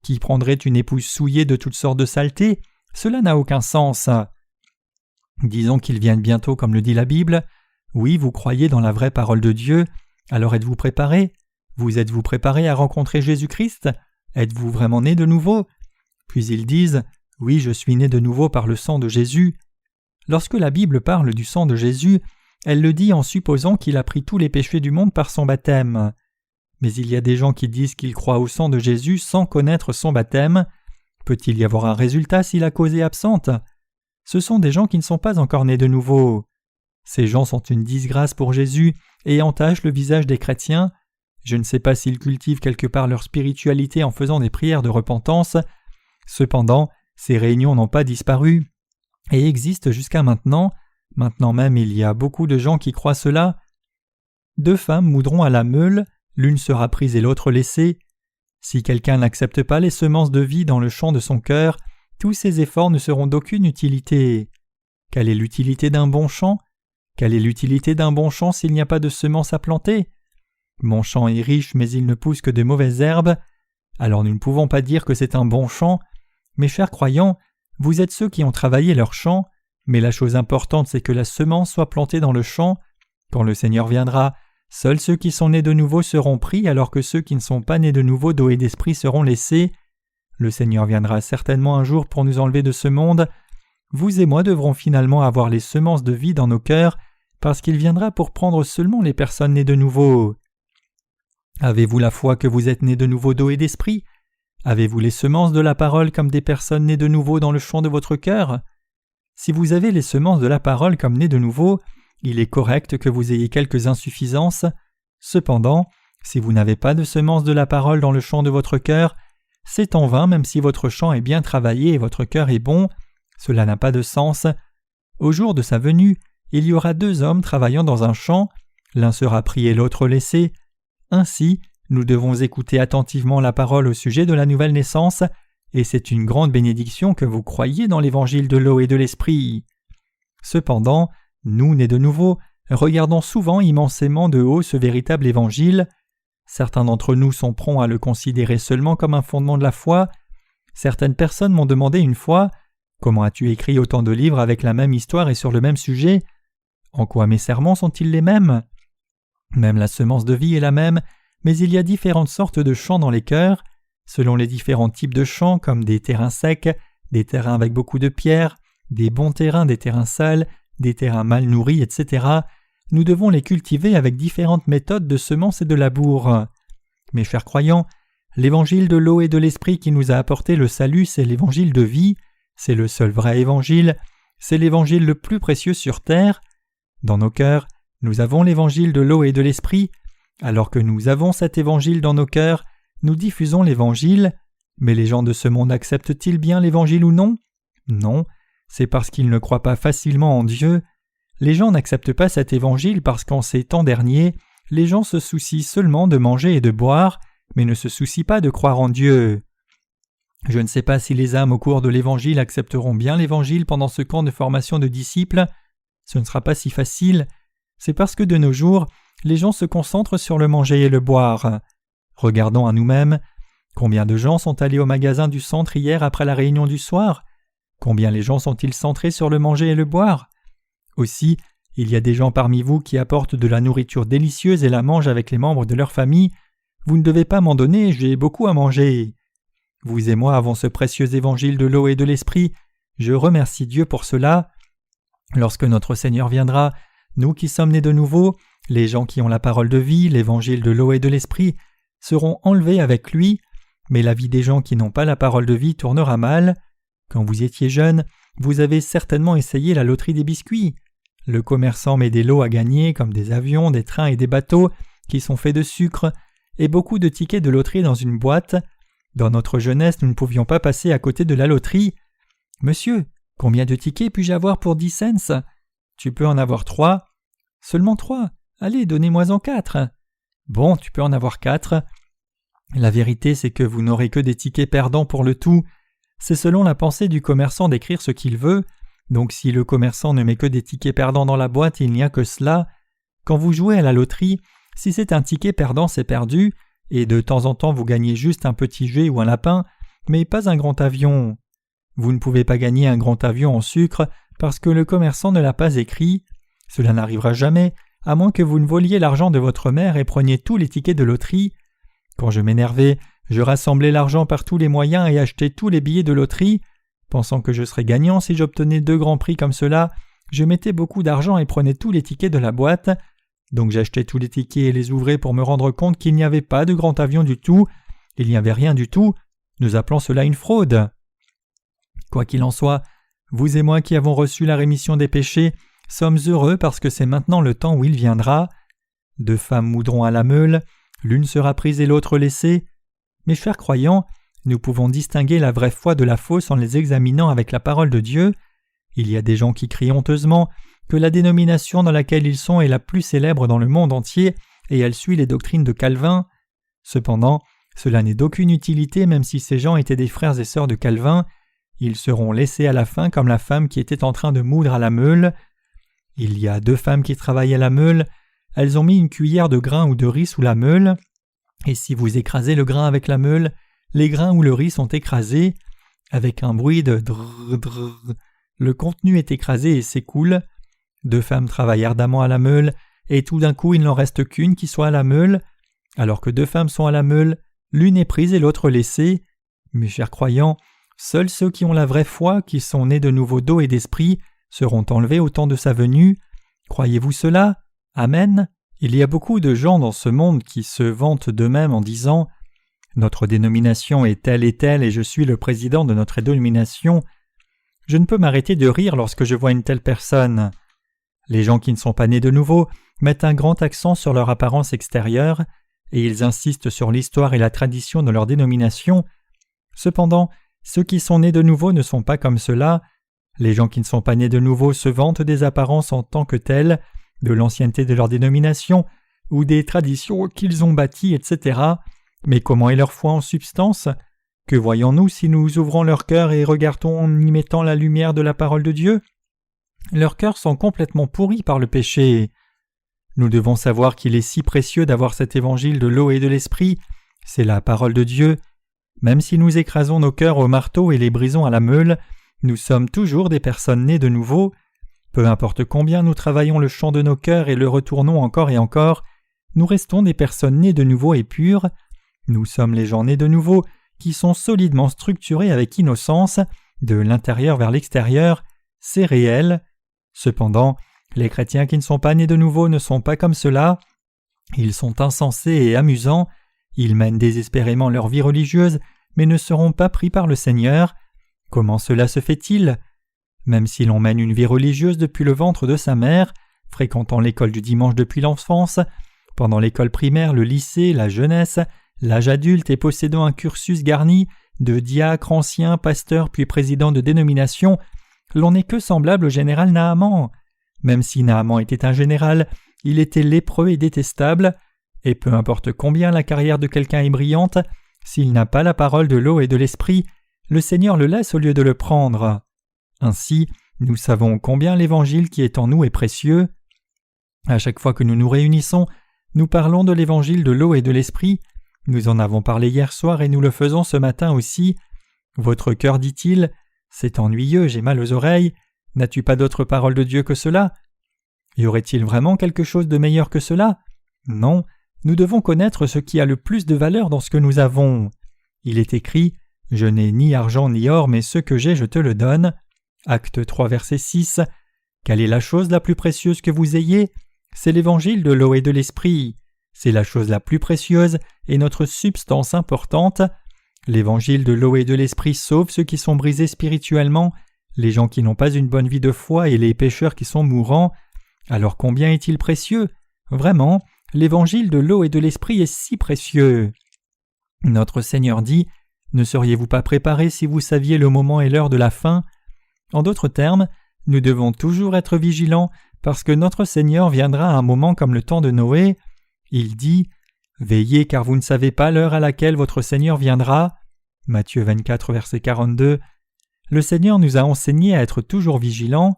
Qui prendrait une épouse souillée de toutes sortes de saletés ? Cela n'a aucun sens. Disons qu'ils viennent bientôt comme le dit la Bible. Oui, vous croyez dans la vraie parole de Dieu, alors êtes-vous préparés ? Vous êtes-vous préparés à rencontrer Jésus-Christ ? Êtes-vous vraiment nés de nouveau ? Puis ils disent « Oui, je suis né de nouveau par le sang de Jésus ». Lorsque la Bible parle du sang de Jésus, elle le dit en supposant qu'il a pris tous les péchés du monde par son baptême. Mais il y a des gens qui disent qu'ils croient au sang de Jésus sans connaître son baptême. Peut-il y avoir un résultat si la cause est absente ? Ce sont des gens qui ne sont pas encore nés de nouveau. Ces gens sont une disgrâce pour Jésus et entachent le visage des chrétiens. Je ne sais pas s'ils cultivent quelque part leur spiritualité en faisant des prières de repentance. Cependant, ces réunions n'ont pas disparu et existent jusqu'à maintenant. Maintenant même, il y a beaucoup de gens qui croient cela. 2 femmes moudront à la meule, l'une sera prise et l'autre laissée. Si quelqu'un n'accepte pas les semences de vie dans le champ de son cœur, tous ses efforts ne seront d'aucune utilité. Quelle est l'utilité d'un bon champ ? Quelle est l'utilité d'un bon champ s'il n'y a pas de semences à planter ? Mon champ est riche, mais il ne pousse que de mauvaises herbes. Alors nous ne pouvons pas dire que c'est un bon champ. Mes chers croyants, vous êtes ceux qui ont travaillé leur champ, mais la chose importante c'est que la semence soit plantée dans le champ. Quand le Seigneur viendra, Seuls ceux qui sont nés de nouveau seront pris, alors que ceux qui ne sont pas nés de nouveau d'eau et d'esprit seront laissés. Le Seigneur viendra certainement un jour pour nous enlever de ce monde. Vous et moi devrons finalement avoir les semences de vie dans nos cœurs, parce qu'il viendra pour prendre seulement les personnes nées de nouveau. Avez-vous la foi que vous êtes nés de nouveau d'eau et d'esprit? Avez-vous les semences de la parole comme des personnes nées de nouveau dans le champ de votre cœur? Si vous avez les semences de la parole comme nés de nouveau, il est correct que vous ayez quelques insuffisances. Cependant, si vous n'avez pas de semences de la parole dans le champ de votre cœur, c'est en vain même si votre champ est bien travaillé et votre cœur est bon. Cela n'a pas de sens. Au jour de sa venue, il y aura 2 hommes travaillant dans un champ, l'un sera pris et l'autre laissé. Ainsi, nous devons écouter attentivement la parole au sujet de la nouvelle naissance, et c'est une grande bénédiction que vous croyiez dans l'évangile de l'eau et de l'esprit. Cependant, nous, nés de nouveau, regardons souvent immensément de haut ce véritable évangile. Certains d'entre nous sont prompts à le considérer seulement comme un fondement de la foi. Certaines personnes m'ont demandé une fois « Comment as-tu écrit autant de livres avec la même histoire et sur le même sujet? En quoi mes sermons sont-ils les mêmes ?» Même la semence de vie est la même, mais il y a différentes sortes de champs dans les cœurs, selon les différents types de champs comme des terrains secs, des terrains avec beaucoup de pierres, des bons terrains, des terrains sales, des terrains mal nourris, etc. Nous devons les cultiver avec différentes méthodes de semences et de labour. Mes chers croyants, l'évangile de l'eau et de l'esprit qui nous a apporté le salut, c'est l'évangile de vie, c'est le seul vrai évangile, c'est l'évangile le plus précieux sur terre. Dans nos cœurs, nous avons l'évangile de l'eau et de l'esprit. Alors que nous avons cet évangile dans nos cœurs, nous diffusons l'évangile. Mais les gens de ce monde acceptent-ils bien l'évangile ou non? Non, c'est parce qu'ils ne croient pas facilement en Dieu. Les gens n'acceptent pas cet évangile parce qu'en ces temps derniers, les gens se soucient seulement de manger et de boire, mais ne se soucient pas de croire en Dieu. Je ne sais pas si les âmes au cours de l'évangile accepteront bien l'évangile pendant ce camp de formation de disciples. Ce ne sera pas si facile. C'est parce que de nos jours, les gens se concentrent sur le manger et le boire. Regardons à nous-mêmes. Combien de gens sont allés au magasin du centre hier après la réunion du soir? Combien les gens sont-ils centrés sur le manger et le boire? Aussi, il y a des gens parmi vous qui apportent de la nourriture délicieuse et la mangent avec les membres de leur famille. Vous ne devez pas m'en donner, j'ai beaucoup à manger. Vous et moi avons ce précieux évangile de l'eau et de l'esprit. Je remercie Dieu pour cela. Lorsque notre Seigneur viendra, nous qui sommes nés de nouveau, les gens qui ont la parole de vie, l'évangile de l'eau et de l'esprit, seront enlevés avec lui, mais la vie des gens qui n'ont pas la parole de vie tournera mal. Quand vous étiez jeune, vous avez certainement essayé la loterie des biscuits. Le commerçant met des lots à gagner comme des avions, des trains et des bateaux qui sont faits de sucre et beaucoup de tickets de loterie dans une boîte. Dans notre jeunesse, nous ne pouvions pas passer à côté de la loterie. « Monsieur, combien de tickets puis-je avoir pour 10 cents ? » « Tu peux en avoir 3. »« Seulement 3. Allez, donnez-moi-en 4. »« Bon, tu peux en avoir 4. » La vérité, c'est que vous n'aurez que des tickets perdants pour le tout. C'est selon la pensée du commerçant d'écrire ce qu'il veut. Donc si le commerçant ne met que des tickets perdants dans la boîte, il n'y a que cela. Quand vous jouez à la loterie, si c'est un ticket perdant, c'est perdu, et de temps en temps vous gagnez juste un petit jouet ou un lapin, mais pas un grand avion. Vous ne pouvez pas gagner un grand avion en sucre parce que le commerçant ne l'a pas écrit. Cela n'arrivera jamais, à moins que vous ne voliez l'argent de votre mère et preniez tous les tickets de loterie. Quand je m'énervais, je rassemblais l'argent par tous les moyens et achetais tous les billets de loterie. Pensant que je serais gagnant si j'obtenais 2 grands prix comme cela, je mettais beaucoup d'argent et prenais tous les tickets de la boîte. Donc j'achetais tous les tickets et les ouvrais pour me rendre compte qu'il n'y avait pas de grand avion du tout. Il n'y avait rien du tout. Nous appelons cela une fraude. Quoi qu'il en soit, vous et moi qui avons reçu la rémission des péchés sommes heureux parce que c'est maintenant le temps où il viendra. 2 femmes moudront à la meule, l'une sera prise et l'autre laissée. Mes chers croyants, nous pouvons distinguer la vraie foi de la fausse en les examinant avec la parole de Dieu. Il y a des gens qui crient honteusement que la dénomination dans laquelle ils sont est la plus célèbre dans le monde entier et elle suit les doctrines de Calvin. Cependant, cela n'est d'aucune utilité même si ces gens étaient des frères et sœurs de Calvin. Ils seront laissés à la fin comme la femme qui était en train de moudre à la meule. Il y a 2 femmes qui travaillent à la meule. Elles ont mis une cuillère de grain ou de riz sous la meule. Et si vous écrasez le grain avec la meule, les grains ou le riz sont écrasés. Avec un bruit de drrr drrr, le contenu est écrasé et s'écoule. 2 femmes travaillent ardemment à la meule. et tout d'un coup il n'en reste qu'une qui soit à la meule, alors que 2 femmes sont à la meule, l'une est prise et l'autre laissée. Mes chers croyants, seuls ceux qui ont la vraie foi, qui sont nés de nouveau d'eau et d'esprit, seront enlevés au temps de sa venue. Croyez-vous cela? Amen. Il y a beaucoup de gens dans ce monde qui se vantent d'eux-mêmes en disant « Notre dénomination est telle et je suis le président de notre dénomination ». Je ne peux m'arrêter de rire lorsque je vois une telle personne. Les gens qui ne sont pas nés de nouveau mettent un grand accent sur leur apparence extérieure et ils insistent sur l'histoire et la tradition de leur dénomination. Cependant, ceux qui sont nés de nouveau ne sont pas comme cela. Les gens qui ne sont pas nés de nouveau se vantent des apparences en tant que telles, de l'ancienneté de leur dénomination ou des traditions qu'ils ont bâties, etc. Mais comment est leur foi en substance? Que voyons-nous si nous ouvrons leur cœur et regardons en y mettant la lumière de la parole de Dieu? Leurs cœurs sont complètement pourris par le péché. Nous devons savoir qu'il est si précieux d'avoir cet évangile de l'eau et de l'esprit. C'est la parole de Dieu. Même si nous écrasons nos cœurs au marteau et les brisons à la meule, nous sommes toujours des personnes nées de nouveau. Peu importe combien nous travaillons le champ de nos cœurs et le retournons encore et encore, nous restons des personnes nées de nouveau et pures. Nous sommes les gens nés de nouveau qui sont solidement structurés avec innocence, de l'intérieur vers l'extérieur. C'est réel. Cependant, les chrétiens qui ne sont pas nés de nouveau ne sont pas comme cela. Ils sont insensés et amusants. Ils mènent désespérément leur vie religieuse, mais ne seront pas pris par le Seigneur. Comment cela se fait-il? Même si l'on mène une vie religieuse depuis le ventre de sa mère, fréquentant l'école du dimanche depuis l'enfance, pendant l'école primaire, le lycée, la jeunesse, l'âge adulte et possédant un cursus garni de diacre, ancien, pasteur puis président de dénomination, l'on n'est que semblable au général Naaman. Même si Naaman était un général, il était lépreux et détestable, et peu importe combien la carrière de quelqu'un est brillante, s'il n'a pas la parole de l'eau et de l'esprit, le Seigneur le laisse au lieu de le prendre. Ainsi, nous savons combien l'évangile qui est en nous est précieux. À chaque fois que nous nous réunissons, nous parlons de l'évangile de l'eau et de l'esprit. Nous en avons parlé hier soir et nous le faisons ce matin aussi. Votre cœur dit-il « C'est ennuyeux, j'ai mal aux oreilles. N'as-tu pas d'autre parole de Dieu que cela ?» Y aurait-il vraiment quelque chose de meilleur que cela? Non, nous devons connaître ce qui a le plus de valeur dans ce que nous avons. Il est écrit « Je n'ai ni argent ni or, mais ce que j'ai, je te le donne. » Acte 3, verset 6. Quelle est la chose la plus précieuse que vous ayez? C'est l'évangile de l'eau et de l'esprit. C'est la chose la plus précieuse et notre substance importante. L'évangile de l'eau et de l'esprit sauve ceux qui sont brisés spirituellement, les gens qui n'ont pas une bonne vie de foi et les pécheurs qui sont mourants. Alors combien est-il précieux? Vraiment, l'évangile de l'eau et de l'esprit est si précieux. Notre Seigneur dit « Ne seriez-vous pas préparés si vous saviez le moment et l'heure de la fin ?» En d'autres termes, nous devons toujours être vigilants parce que notre Seigneur viendra à un moment comme le temps de Noé. Il dit « Veillez car vous ne savez pas l'heure à laquelle votre Seigneur viendra. » Matthieu 24, verset 42. Le Seigneur nous a enseigné à être toujours vigilants.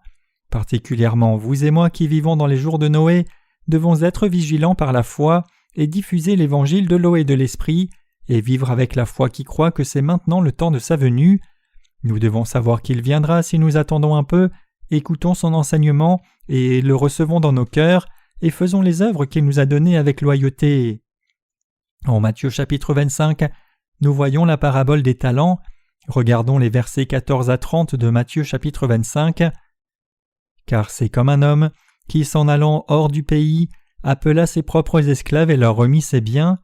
Particulièrement vous et moi qui vivons dans les jours de Noé, devons être vigilants par la foi et diffuser l'évangile de l'eau et de l'esprit et vivre avec la foi qui croit que c'est maintenant le temps de sa venue. Nous devons savoir qu'il viendra si nous attendons un peu, écoutons son enseignement et le recevons dans nos cœurs et faisons les œuvres qu'il nous a données avec loyauté. En Matthieu chapitre 25, nous voyons la parabole des talents. Regardons les versets 14 à 30 de Matthieu chapitre 25. « Car c'est comme un homme qui, s'en allant hors du pays, appela ses propres esclaves et leur remit ses biens.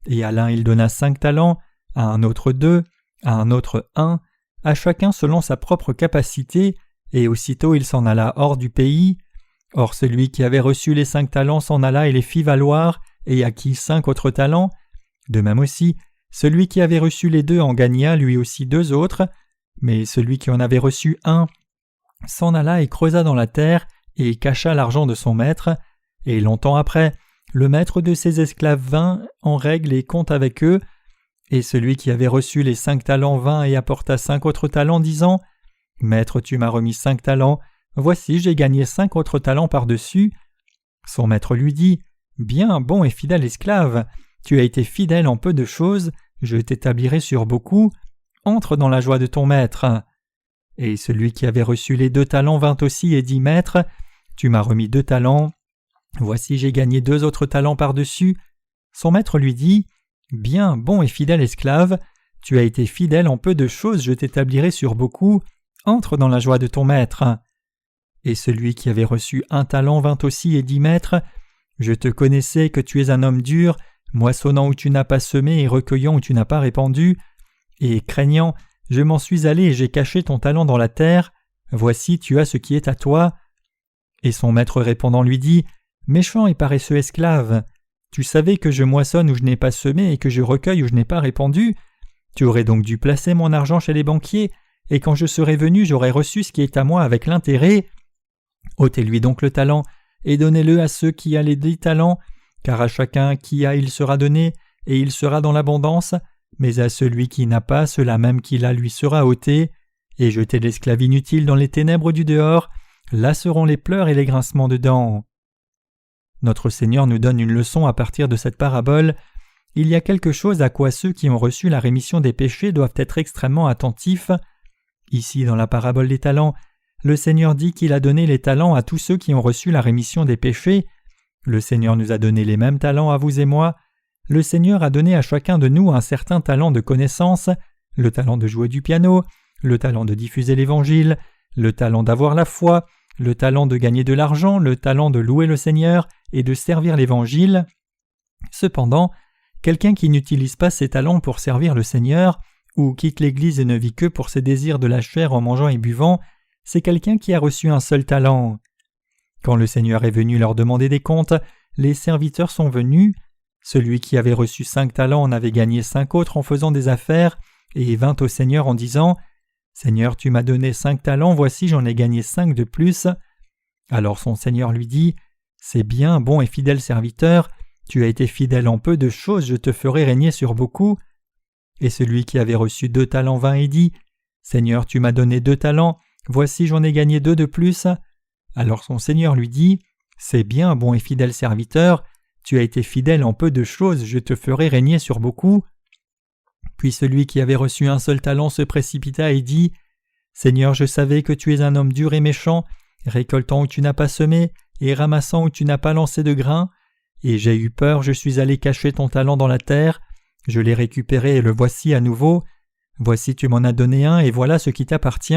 Et à l'un il donna 5 talents, à un autre 2, à un autre 1, à chacun selon sa propre capacité, et aussitôt il s'en alla hors du pays. Or celui qui avait reçu les 5 talents s'en alla et les fit valoir, et acquit 5 autres talents. De même aussi, celui qui avait reçu les 2 en gagna lui aussi 2 autres, mais celui qui en avait reçu 1 s'en alla et creusa dans la terre, et cacha l'argent de son maître, et longtemps après, le maître de ses esclaves vint en règle et compte avec eux. Et celui qui avait reçu les 5 talents vint et apporta 5 autres talents, disant « Maître, tu m'as remis 5 talents, voici j'ai gagné 5 autres talents par-dessus. » Son maître lui dit « Bien, bon et fidèle esclave, tu as été fidèle en peu de choses, je t'établirai sur beaucoup, entre dans la joie de ton maître. » Et celui qui avait reçu les 2 talents vint aussi et dit « Maître, tu m'as remis 2 talents, Voici j'ai gagné 2 autres talents par-dessus. » Son maître lui dit, « Bien, bon et fidèle esclave, tu as été fidèle en peu de choses, je t'établirai sur beaucoup, entre dans la joie de ton maître. » Et celui qui avait reçu 1 talent vint aussi et dit, « Maître, je te connaissais que tu es un homme dur, moissonnant où tu n'as pas semé et recueillant où tu n'as pas répandu, et craignant, je m'en suis allé et j'ai caché ton talent dans la terre, voici tu as ce qui est à toi. » Et son maître répondant lui dit, « Méchant et paresseux esclave, tu savais que je moissonne où je n'ai pas semé et que je recueille où je n'ai pas répandu, tu aurais donc dû placer mon argent chez les banquiers, et quand je serai venu j'aurais reçu ce qui est à moi avec l'intérêt. Ôtez-lui donc le talent, et donnez-le à ceux qui a les 10 talents, car à chacun qui a il sera donné, et il sera dans l'abondance, mais à celui qui n'a pas, cela même qu'il a lui sera ôté, et jetez l'esclave inutile dans les ténèbres du dehors, là seront les pleurs et les grincements de dents. » Notre Seigneur nous donne une leçon à partir de cette parabole. Il y a quelque chose à quoi ceux qui ont reçu la rémission des péchés doivent être extrêmement attentifs. Ici, dans la parabole des talents, le Seigneur dit qu'il a donné les talents à tous ceux qui ont reçu la rémission des péchés. Le Seigneur nous a donné les mêmes talents à vous et moi. Le Seigneur a donné à chacun de nous un certain talent de connaissance, le talent de jouer du piano, le talent de diffuser l'Évangile, le talent d'avoir la foi, le talent de gagner de l'argent, le talent de louer le Seigneur et de servir l'Évangile. Cependant, quelqu'un qui n'utilise pas ses talents pour servir le Seigneur, ou quitte l'Église et ne vit que pour ses désirs de la chair en mangeant et buvant, c'est quelqu'un qui a reçu un seul talent. Quand le Seigneur est venu leur demander des comptes, les serviteurs sont venus. Celui qui avait reçu 5 talents en avait gagné 5 autres en faisant des affaires, et vint au Seigneur en disant « Seigneur, tu m'as donné 5 talents, voici j'en ai gagné 5 de plus. » Alors son Seigneur lui dit « C'est bien, bon et fidèle serviteur, tu as été fidèle en peu de choses, je te ferai régner sur beaucoup. » Et celui qui avait reçu 2 talents vint et dit « Seigneur, tu m'as donné 2 talents, voici j'en ai gagné 2 de plus. » Alors son Seigneur lui dit « C'est bien, bon et fidèle serviteur, tu as été fidèle en peu de choses, je te ferai régner sur beaucoup. » Puis celui qui avait reçu un seul talent se précipita et dit « Seigneur, je savais que tu es un homme dur et méchant, récoltant où tu n'as pas semé et ramassant où tu n'as pas lancé de grain, et j'ai eu peur, je suis allé cacher ton talent dans la terre, je l'ai récupéré et le voici à nouveau. Voici tu m'en as donné un et voilà ce qui t'appartient. »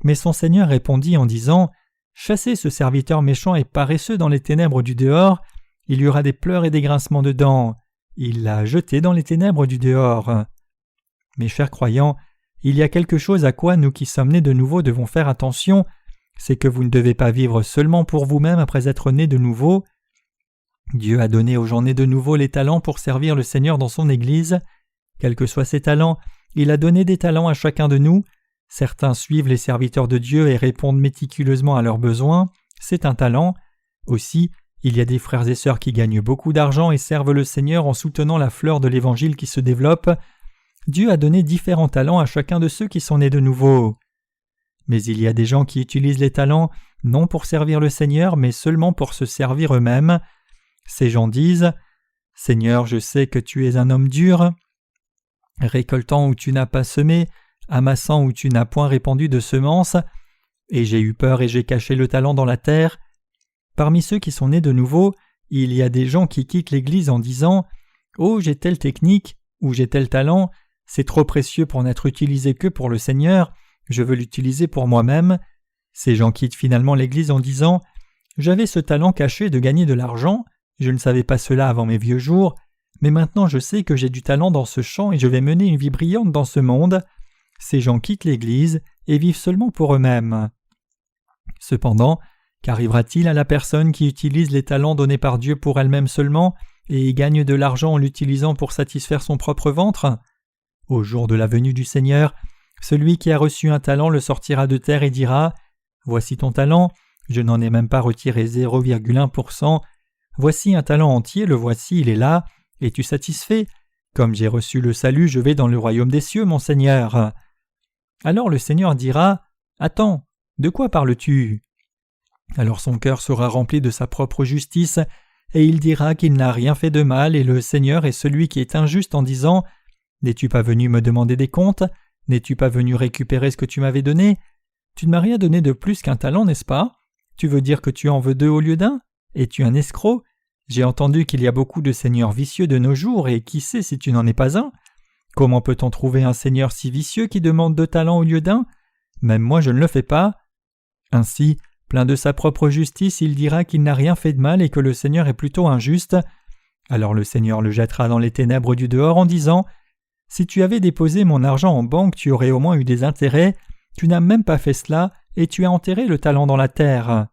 Mais son Seigneur répondit en disant « Chassez ce serviteur méchant et paresseux dans les ténèbres du dehors, il y aura des pleurs et des grincements de dents. » Il l'a jeté dans les ténèbres du dehors. Mes chers croyants, il y a quelque chose à quoi nous qui sommes nés de nouveau devons faire attention, c'est que vous ne devez pas vivre seulement pour vous-même après être nés de nouveau. Dieu a donné aux gens nés de nouveau les talents pour servir le Seigneur dans son Église. Quels que soient ces talents, il a donné des talents à chacun de nous. Certains suivent les serviteurs de Dieu et répondent méticuleusement à leurs besoins, c'est un talent. Aussi, il y a des frères et sœurs qui gagnent beaucoup d'argent et servent le Seigneur en soutenant la fleur de l'Évangile qui se développe. Dieu a donné différents talents à chacun de ceux qui sont nés de nouveau. Mais il y a des gens qui utilisent les talents non pour servir le Seigneur, mais seulement pour se servir eux-mêmes. Ces gens disent « Seigneur, je sais que tu es un homme dur, récoltant où tu n'as pas semé, amassant où tu n'as point répandu de semences, et j'ai eu peur et j'ai caché le talent dans la terre. » Parmi ceux qui sont nés de nouveau, il y a des gens qui quittent l'Église en disant « Oh, j'ai telle technique, ou j'ai tel talent, c'est trop précieux pour n'être utilisé que pour le Seigneur, je veux l'utiliser pour moi-même. » Ces gens quittent finalement l'Église en disant « J'avais ce talent caché de gagner de l'argent, je ne savais pas cela avant mes vieux jours, mais maintenant je sais que j'ai du talent dans ce champ et je vais mener une vie brillante dans ce monde. » Ces gens quittent l'Église et vivent seulement pour eux-mêmes. Cependant, qu'arrivera-t-il à la personne qui utilise les talents donnés par Dieu pour elle-même seulement et gagne de l'argent en l'utilisant pour satisfaire son propre ventre? Au jour de la venue du Seigneur, celui qui a reçu un talent le sortira de terre et dira « Voici ton talent, je n'en ai même pas retiré 0,1%. Voici un talent entier, le voici, il est là. Es-tu satisfait? Comme j'ai reçu le salut, je vais dans le royaume des cieux, mon Seigneur. » Alors le Seigneur dira « Attends, de quoi parles-tu » Alors son cœur sera rempli de sa propre justice, et il dira qu'il n'a rien fait de mal, et le Seigneur est celui qui est injuste en disant « N'es-tu pas venu me demander des comptes? N'es-tu pas venu récupérer ce que tu m'avais donné? Tu ne m'as rien donné de plus qu'un talent, n'est-ce pas? Tu veux dire que tu en veux 2 au lieu d'un? Es-tu un escroc ? J'ai entendu qu'il y a beaucoup de seigneurs vicieux de nos jours, et qui sait si tu n'en es pas un ? Comment peut-on trouver un seigneur si vicieux qui demande 2 talents au lieu d'1 ? Même moi je ne le fais pas. Ainsi, plein de sa propre justice, il dira qu'il n'a rien fait de mal et que le Seigneur est plutôt injuste. Alors le Seigneur le jettera dans les ténèbres du dehors en disant « Si tu avais déposé mon argent en banque, tu aurais au moins eu des intérêts. Tu n'as même pas fait cela et tu as enterré le talent dans la terre. »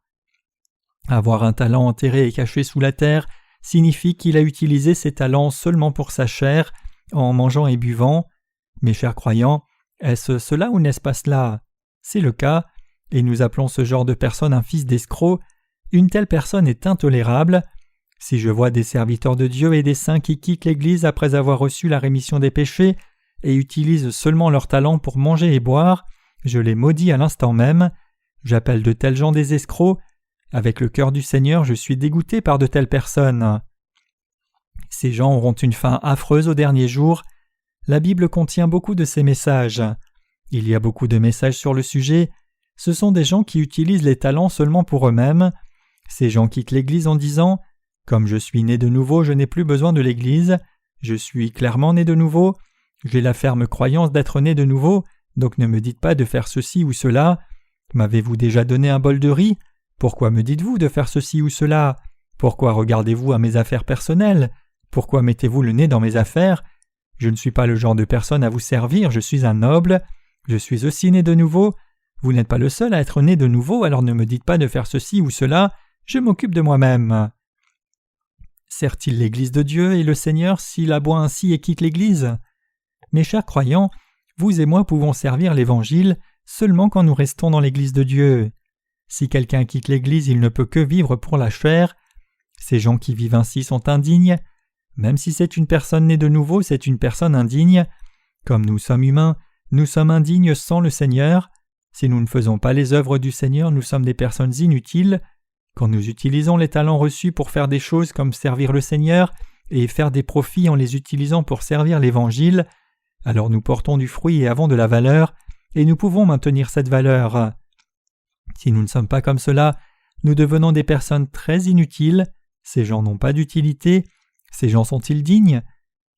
Avoir un talent enterré et caché sous la terre signifie qu'il a utilisé ses talents seulement pour sa chair, en mangeant et buvant. Mes chers croyants, est-ce cela ou n'est-ce pas cela ? C'est le cas, et nous appelons ce genre de personne un fils d'escroc. Une telle personne est intolérable. Si je vois des serviteurs de Dieu et des saints qui quittent l'Église après avoir reçu la rémission des péchés et utilisent seulement leur talent pour manger et boire, je les maudis à l'instant même. J'appelle de tels gens des escrocs. Avec le cœur du Seigneur, je suis dégoûté par de telles personnes. Ces gens auront une fin affreuse au dernier jour. La Bible contient beaucoup de ces messages. Il y a beaucoup de messages sur le sujet. Ce sont des gens qui utilisent les talents seulement pour eux-mêmes. Ces gens quittent l'Église en disant « Comme je suis né de nouveau, je n'ai plus besoin de l'Église. Je suis clairement né de nouveau. J'ai la ferme croyance d'être né de nouveau, donc ne me dites pas de faire ceci ou cela. M'avez-vous déjà donné un bol de riz ? Pourquoi me dites-vous de faire ceci ou cela ? Pourquoi regardez-vous à mes affaires personnelles ? Pourquoi mettez-vous le nez dans mes affaires ? Je ne suis pas le genre de personne à vous servir, je suis un noble. Je suis aussi né de nouveau. Vous n'êtes pas le seul à être né de nouveau, alors ne me dites pas de faire ceci ou cela, je m'occupe de moi-même. » Sert-il l'Église de Dieu et le Seigneur s'il aboie ainsi et quitte l'Église ? Mes chers croyants, vous et moi pouvons servir l'Évangile seulement quand nous restons dans l'Église de Dieu. Si quelqu'un quitte l'Église, il ne peut que vivre pour la chair. Ces gens qui vivent ainsi sont indignes. Même si c'est une personne née de nouveau, c'est une personne indigne. Comme nous sommes humains, nous sommes indignes sans le Seigneur. Si nous ne faisons pas les œuvres du Seigneur, nous sommes des personnes inutiles. Quand nous utilisons les talents reçus pour faire des choses comme servir le Seigneur et faire des profits en les utilisant pour servir l'Évangile, alors nous portons du fruit et avons de la valeur, et nous pouvons maintenir cette valeur. Si nous ne sommes pas comme cela, nous devenons des personnes très inutiles. Ces gens n'ont pas d'utilité. Ces gens sont-ils dignes ?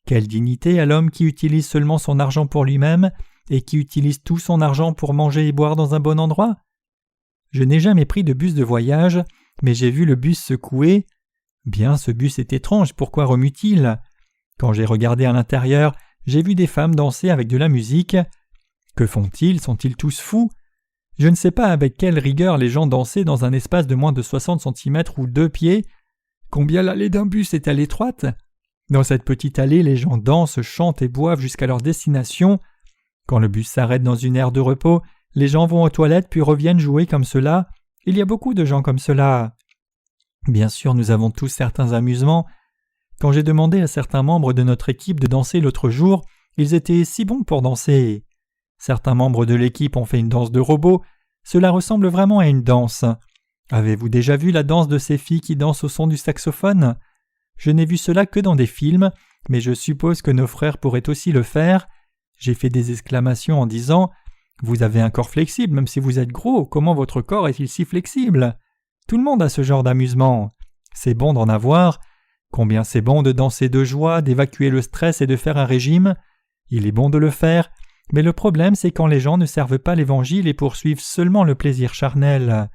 Quelle dignité à l'homme qui utilise seulement son argent pour lui-même et qui utilise tout son argent pour manger et boire dans un bon endroit ? Je n'ai jamais pris de bus de voyage, mais j'ai vu le bus secouer. Bien, ce bus est étrange, pourquoi remue-t-il ? Quand j'ai regardé à l'intérieur, j'ai vu des femmes danser avec de la musique. Que font-ils ? Sont-ils tous fous ? Je ne sais pas avec quelle rigueur les gens dansaient dans un espace de moins de 60 cm ou 2 pieds. Combien l'allée d'un bus est-elle étroite ? Dans cette petite allée, les gens dansent, chantent et boivent jusqu'à leur destination. Quand le bus s'arrête dans une aire de repos, les gens vont aux toilettes puis reviennent jouer comme cela. Il y a beaucoup de gens comme cela. Bien sûr, nous avons tous certains amusements. Quand j'ai demandé à certains membres de notre équipe de danser l'autre jour, ils étaient si bons pour danser. Certains membres de l'équipe ont fait une danse de robot. Cela ressemble vraiment à une danse. Avez-vous déjà vu la danse de ces filles qui dansent au son du saxophone ? Je n'ai vu cela que dans des films, mais je suppose que nos frères pourraient aussi le faire. J'ai fait des exclamations en disant « Vous avez un corps flexible même si vous êtes gros, comment votre corps est-il si flexible ?» Tout le monde a ce genre d'amusement. C'est bon d'en avoir. Combien c'est bon de danser de joie, d'évacuer le stress et de faire un régime. Il est bon de le faire, mais le problème c'est quand les gens ne servent pas l'Évangile et poursuivent seulement le plaisir charnel.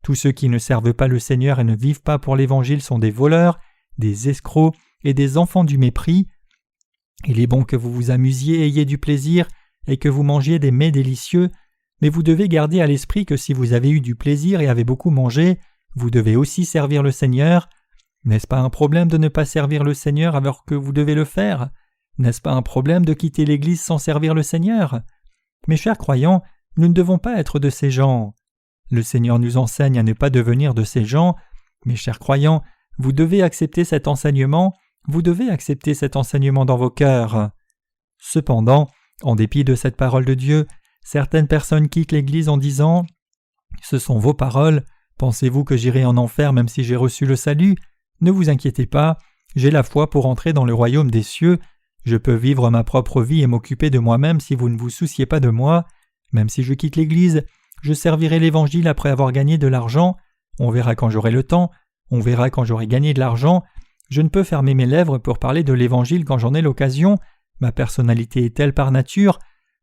Tous ceux qui ne servent pas le Seigneur et ne vivent pas pour l'Évangile sont des voleurs, des escrocs et des enfants du mépris. Il est bon que vous vous amusiez, ayez du plaisir et que vous mangiez des mets délicieux, mais vous devez garder à l'esprit que si vous avez eu du plaisir et avez beaucoup mangé, vous devez aussi servir le Seigneur. N'est-ce pas un problème de ne pas servir le Seigneur alors que vous devez le faire ? N'est-ce pas un problème de quitter l'Église sans servir le Seigneur ? Mes chers croyants, nous ne devons pas être de ces gens. Le Seigneur nous enseigne à ne pas devenir de ces gens. Mes chers croyants, vous devez accepter cet enseignement, dans vos cœurs. Cependant, en dépit de cette parole de Dieu, certaines personnes quittent l'Église en disant « Ce sont vos paroles, pensez-vous que j'irai en enfer même si j'ai reçu le salut ? Ne vous inquiétez pas, j'ai la foi pour entrer dans le royaume des cieux, je peux vivre ma propre vie et m'occuper de moi-même si vous ne vous souciez pas de moi. Même si je quitte l'Église, je servirai l'Évangile après avoir gagné de l'argent, on verra quand j'aurai le temps, On verra quand j'aurai gagné de l'argent. Je ne peux fermer mes lèvres pour parler de l'Évangile quand j'en ai l'occasion. Ma personnalité est telle par nature.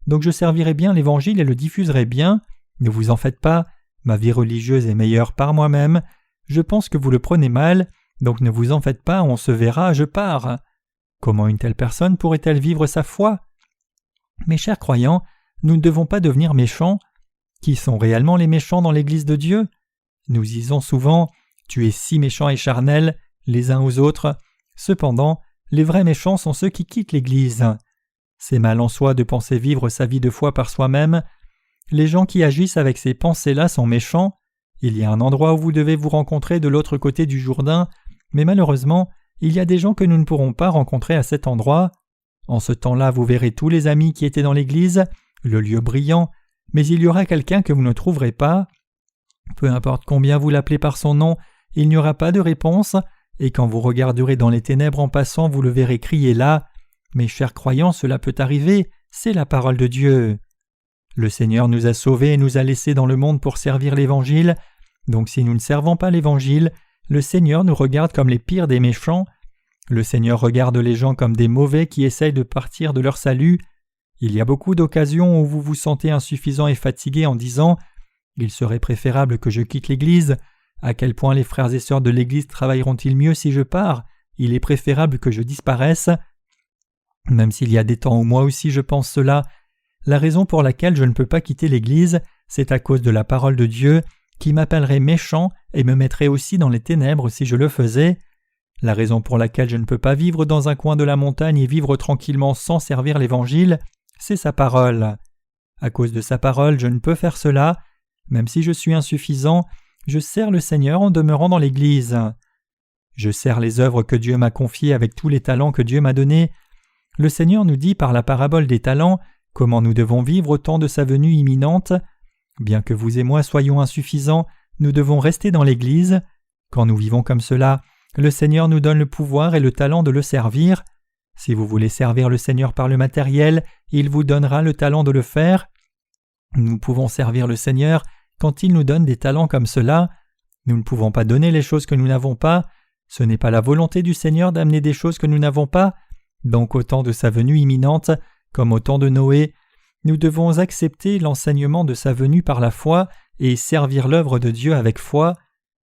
Donc je servirai bien l'Évangile et le diffuserai bien. Ne vous en faites pas. Ma vie religieuse est meilleure par moi-même. Je pense que vous le prenez mal. Donc ne vous en faites pas, on se verra, je pars. Comment une telle personne pourrait-elle vivre sa foi? Mes chers croyants, nous ne devons pas devenir méchants. Qui sont réellement les méchants dans l'Église de Dieu? Nous disons souvent « Tu es si méchant et charnel » les uns aux autres. Cependant, les vrais méchants sont ceux qui quittent l'Église. C'est mal en soi de penser vivre sa vie de foi par soi-même. Les gens qui agissent avec ces pensées-là sont méchants. Il y a un endroit où vous devez vous rencontrer de l'autre côté du Jourdain, mais malheureusement, il y a des gens que nous ne pourrons pas rencontrer à cet endroit. En ce temps-là, vous verrez tous les amis qui étaient dans l'Église, le lieu brillant, mais il y aura quelqu'un que vous ne trouverez pas. Peu importe combien vous l'appelez par son nom, il n'y aura pas de réponse, et quand vous regarderez dans les ténèbres en passant, vous le verrez crier là. Mes chers croyants, cela peut arriver, c'est la parole de Dieu. Le Seigneur nous a sauvés et nous a laissés dans le monde pour servir l'Évangile, donc si nous ne servons pas l'Évangile, le Seigneur nous regarde comme les pires des méchants. Le Seigneur regarde les gens comme des mauvais qui essayent de partir de leur salut. Il y a beaucoup d'occasions où vous vous sentez insuffisant et fatigué en disant « Il serait préférable que je quitte l'Église. À quel point les frères et sœurs de l'Église travailleront-ils mieux si je pars? Il est préférable que je disparaisse. » Même s'il y a des temps où moi aussi je pense cela, la raison pour laquelle je ne peux pas quitter l'Église, c'est à cause de la parole de Dieu qui m'appellerait méchant et me mettrait aussi dans les ténèbres si je le faisais. La raison pour laquelle je ne peux pas vivre dans un coin de la montagne et vivre tranquillement sans servir l'Évangile, c'est sa parole. À cause de sa parole, je ne peux faire cela. Même si je suis insuffisant, je sers le Seigneur en demeurant dans l'Église. Je sers les œuvres que Dieu m'a confiées avec tous les talents que Dieu m'a donnés. Le Seigneur nous dit par la parabole des talents comment nous devons vivre au temps de sa venue imminente. Bien que vous et moi soyons insuffisants, nous devons rester dans l'Église. Quand nous vivons comme cela, le Seigneur nous donne le pouvoir et le talent de le servir. Si vous voulez servir le Seigneur par le matériel, il vous donnera le talent de le faire. Nous pouvons servir le Seigneur quand il nous donne des talents comme cela. Nous ne pouvons pas donner les choses que nous n'avons pas. Ce n'est pas la volonté du Seigneur d'amener des choses que nous n'avons pas. Donc au temps de sa venue imminente, comme au temps de Noé, nous devons accepter l'enseignement de sa venue par la foi et servir l'œuvre de Dieu avec foi.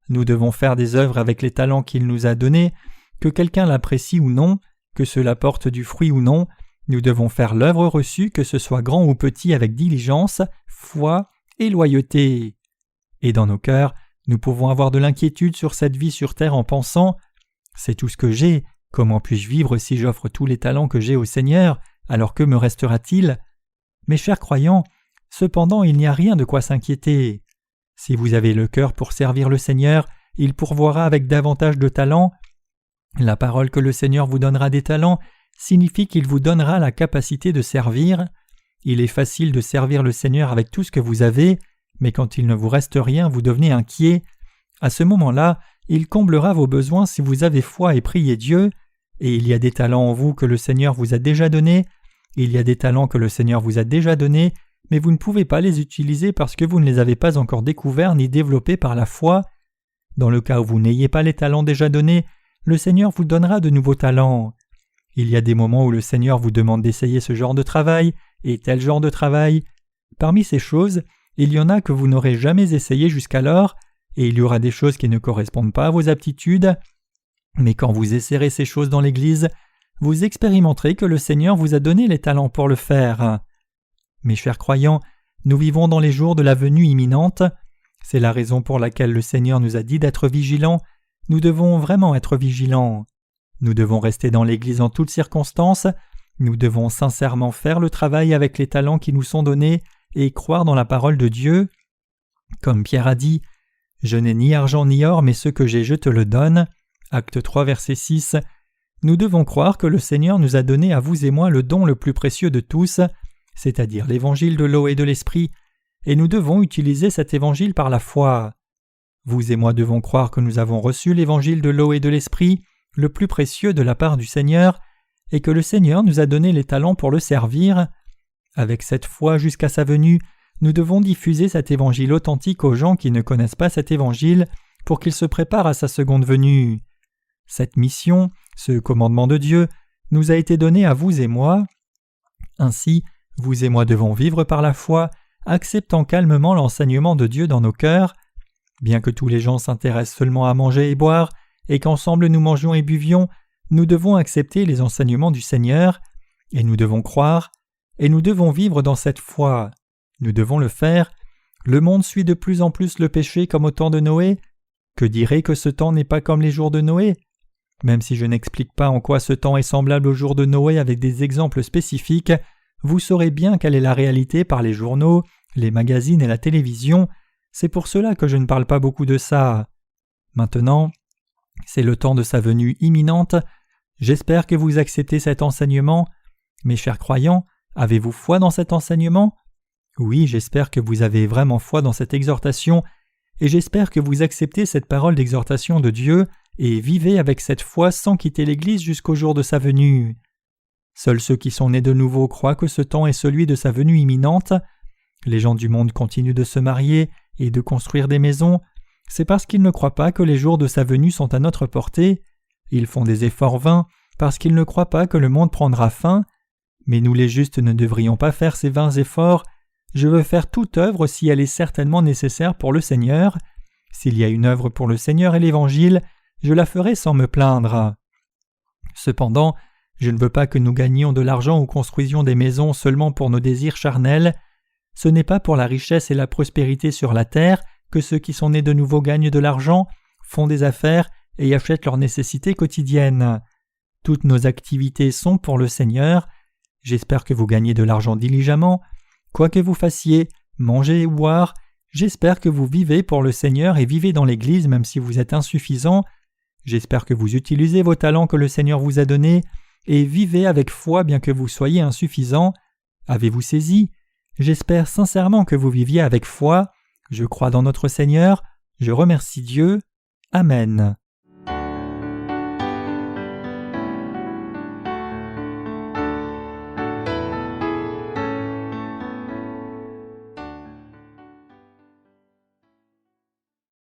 Nous devons faire des œuvres avec les talents qu'il nous a donnés, que quelqu'un l'apprécie ou non, que cela porte du fruit ou non. Nous devons faire l'œuvre reçue, que ce soit grand ou petit, avec diligence, foi et loyauté. Et dans nos cœurs, nous pouvons avoir de l'inquiétude sur cette vie sur terre en pensant « C'est tout ce que j'ai, comment puis-je vivre si j'offre tous les talents que j'ai au Seigneur, alors que me restera-t-il » Mes chers croyants, cependant il n'y a rien de quoi s'inquiéter. Si vous avez le cœur pour servir le Seigneur, il pourvoira avec davantage de talents. La parole que le Seigneur vous donnera des talents signifie qu'il vous donnera la capacité de servir. Il est facile de servir le Seigneur avec tout ce que vous avez, mais quand il ne vous reste rien, vous devenez inquiet. À ce moment-là, il comblera vos besoins si vous avez foi et priez Dieu, et il y a des talents en vous que le Seigneur vous a déjà donnés. Il y a des talents que le Seigneur vous a déjà donnés, mais vous ne pouvez pas les utiliser parce que vous ne les avez pas encore découverts ni développés par la foi. Dans le cas où vous n'ayez pas les talents déjà donnés, le Seigneur vous donnera de nouveaux talents. Il y a des moments où le Seigneur vous demande d'essayer ce genre de travail et tel genre de travail. Parmi ces choses, il y en a que vous n'aurez jamais essayé jusqu'alors, et il y aura des choses qui ne correspondent pas à vos aptitudes. Mais quand vous essayerez ces choses dans l'Église, vous expérimenterez que le Seigneur vous a donné les talents pour le faire. Mes chers croyants, nous vivons dans les jours de la venue imminente. C'est la raison pour laquelle le Seigneur nous a dit d'être vigilants. Nous devons vraiment être vigilants. Nous devons rester dans l'Église en toutes circonstances. Nous devons sincèrement faire le travail avec les talents qui nous sont donnés et croire dans la parole de Dieu. Comme Pierre a dit, « Je n'ai ni argent ni or, mais ce que j'ai, je te le donne. » Acte 3, verset 6. Nous devons croire que le Seigneur nous a donné à vous et moi le don le plus précieux de tous, c'est-à-dire l'évangile de l'eau et de l'esprit, et nous devons utiliser cet évangile par la foi. Vous et moi devons croire que nous avons reçu l'évangile de l'eau et de l'esprit, le plus précieux de la part du Seigneur, et que le Seigneur nous a donné les talents pour le servir. Avec cette foi jusqu'à sa venue, nous devons diffuser cet évangile authentique aux gens qui ne connaissent pas cet évangile pour qu'il se prépare à sa seconde venue. Cette mission, ce commandement de Dieu, nous a été donné à vous et moi. Ainsi, vous et moi devons vivre par la foi, acceptant calmement l'enseignement de Dieu dans nos cœurs. Bien que tous les gens s'intéressent seulement à manger et boire, et qu'ensemble nous mangions et buvions, nous devons accepter les enseignements du Seigneur, et nous devons croire, et nous devons vivre dans cette foi. Nous devons le faire. Le monde suit de plus en plus le péché comme au temps de Noé. Que dirait que ce temps n'est pas comme les jours de Noé? Même si je n'explique pas en quoi ce temps est semblable aux jours de Noé avec des exemples spécifiques, vous saurez bien quelle est la réalité par les journaux, les magazines et la télévision. C'est pour cela que je ne parle pas beaucoup de ça. Maintenant, c'est le temps de sa venue imminente. J'espère que vous acceptez cet enseignement. Mes chers croyants, avez-vous foi dans cet enseignement? Oui, j'espère que vous avez vraiment foi dans cette exhortation, et j'espère que vous acceptez cette parole d'exhortation de Dieu et vivez avec cette foi sans quitter l'Église jusqu'au jour de sa venue. Seuls ceux qui sont nés de nouveau croient que ce temps est celui de sa venue imminente. Les gens du monde continuent de se marier et de construire des maisons. C'est parce qu'ils ne croient pas que les jours de sa venue sont à notre portée. Ils font des efforts vains parce qu'ils ne croient pas que le monde prendra fin. Mais nous les justes ne devrions pas faire ces vains efforts. Je veux faire toute œuvre si elle est certainement nécessaire pour le Seigneur. S'il y a une œuvre pour le Seigneur et l'Évangile, je la ferai sans me plaindre. Cependant, je ne veux pas que nous gagnions de l'argent ou construisions des maisons seulement pour nos désirs charnels. Ce n'est pas pour la richesse et la prospérité sur la terre que ceux qui sont nés de nouveau gagnent de l'argent, font des affaires et achètent leurs nécessités quotidiennes. Toutes nos activités sont pour le Seigneur. J'espère que vous gagnez de l'argent diligemment. Quoi que vous fassiez, manger ou boire, j'espère que vous vivez pour le Seigneur et vivez dans l'Église même si vous êtes insuffisant. J'espère que vous utilisez vos talents que le Seigneur vous a donnés et vivez avec foi bien que vous soyez insuffisant. Avez-vous saisi? J'espère sincèrement que vous viviez avec foi. Je crois dans notre Seigneur. Je remercie Dieu. Amen.